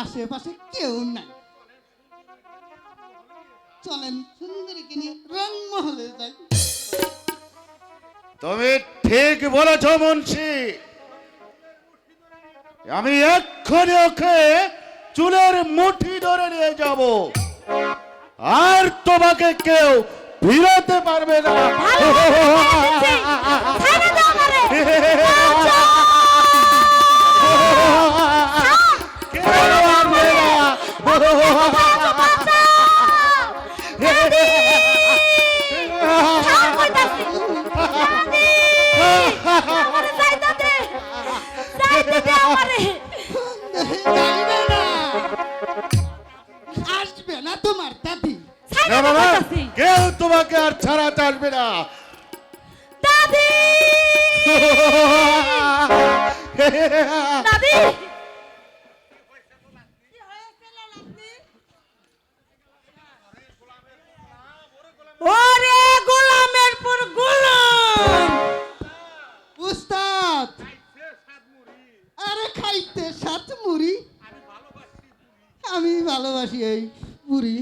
আশেপাশে কেউ নাই। চলেন সুন্দরীকে নিয়ে রংমহলে যাই। তুমি ঠিক বলেছ মুন্সি, আমি এক্ষুনি ওকে চুলের মুঠি ধরে নিয়ে যাব, আর তোমাকে কেউ ফিরাতে পারবে না। আসবে না তোমার দাদি। না বাবা, কেউ তোমাকে আর ছাড়াতে আসবে না। দাদি দাদি ওরে গোলামের পর গোলাম। উস্তাদ, আরে খাইতে সাত মুড়ি, আমি ভালোবাসি এই পুরি।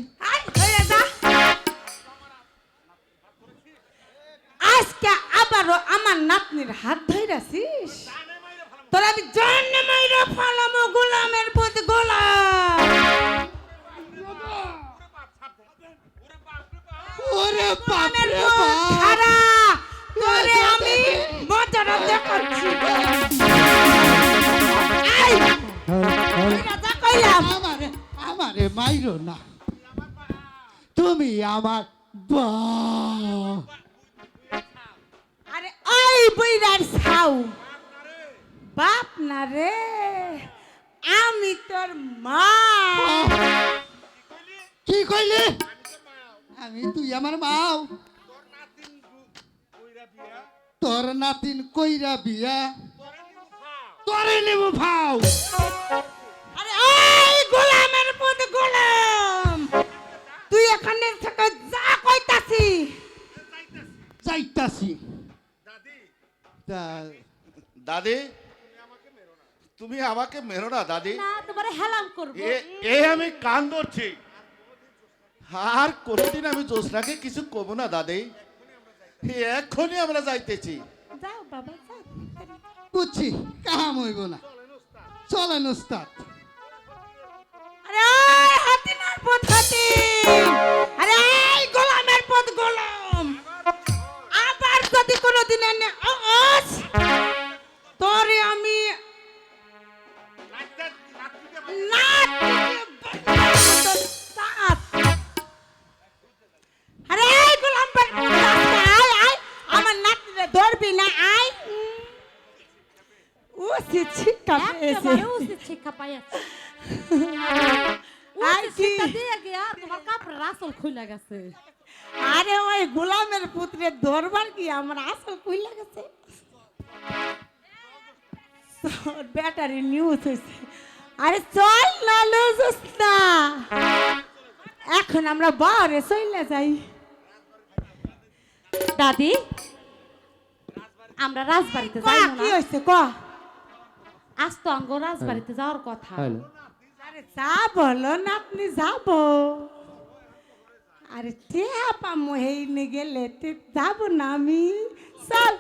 আজকে আবারও আমার নাতনির হাত ধইরাছিস, তোর আমি জানে মাইরা ফালামো গোলামের প্রতি গোলাম। ওরে বাপরে গোলামের বাপ, খারা তোরে আমি মজাটা দেখাচ্ছি। আই রাজা কইলাম আমারে আমারে মাইরো না, তুমি আমার বাপ। আরে ওই বইরার ছাউ বাপ না রে, আমি তোর মা। কি কইলি? আমি তুই আমার মাও, তোর নাতিন কইরা বিয়া, তোরে নেব ভাও। আরে ওই গোলামের প্রতি গোলাম, তুই এখানে থেকে যা কইতাছি। যাইতাছি। তা দাদি, তুমি আমাকে মেরো না দাদি। না তোমারে হেলাম করব। এ আমি কান ধরছি, আর কোনদিন আমি জোসনাকে কিছু কব না দাদি। এক্ষুনি আমরা যাইতেছি। যাও বাবা যাও। বুঝছি, কাম হইব না, চলেন উস্তাদ। আরে ওই হাতিনার পথ হাতি, আরে এই গোলামের পথ গোলাম, আবার যদি কোনোদিন এনে আস তোরে আমি আরে এই গোলাম আয় আয় আমার নাতিরে ধরবি না, আয়। ও শিক্ষা পেয়েছে, উচিত শিক্ষা পাইয়াছে। আয় উচিত কি? শিক্ষা দিয়ে গিয়া তোমার কাপড়ের আসল খুলে গেছে। আরে ওই গোলামের পুত্রে ধরবার কি আমার আসল কইলা গেছে। ব্যাটারি নিউজ হয়েছে। আরে চল না লুজুস না, এখন আমরা বারে চলে যাই। দাদি আমরা রাজবাড়িতে কা যাই কি না, হয়েছে ক? আজ তো আঙ্গ রাজবাড়িতে যাওয়ার কথা। আরে যা বলো না, আপনি যাবো। আরে টেহা পামো হেইনে গেলে যাবো না আমি। চল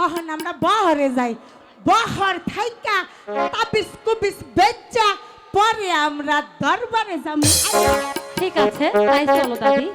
এখন আমরা বহরে যাই, বহর থাইকা তাবিজ কুবিজ বেচা পরে আমরা দরবারে যাবো। ঠিক আছে তাই চলো দাদি।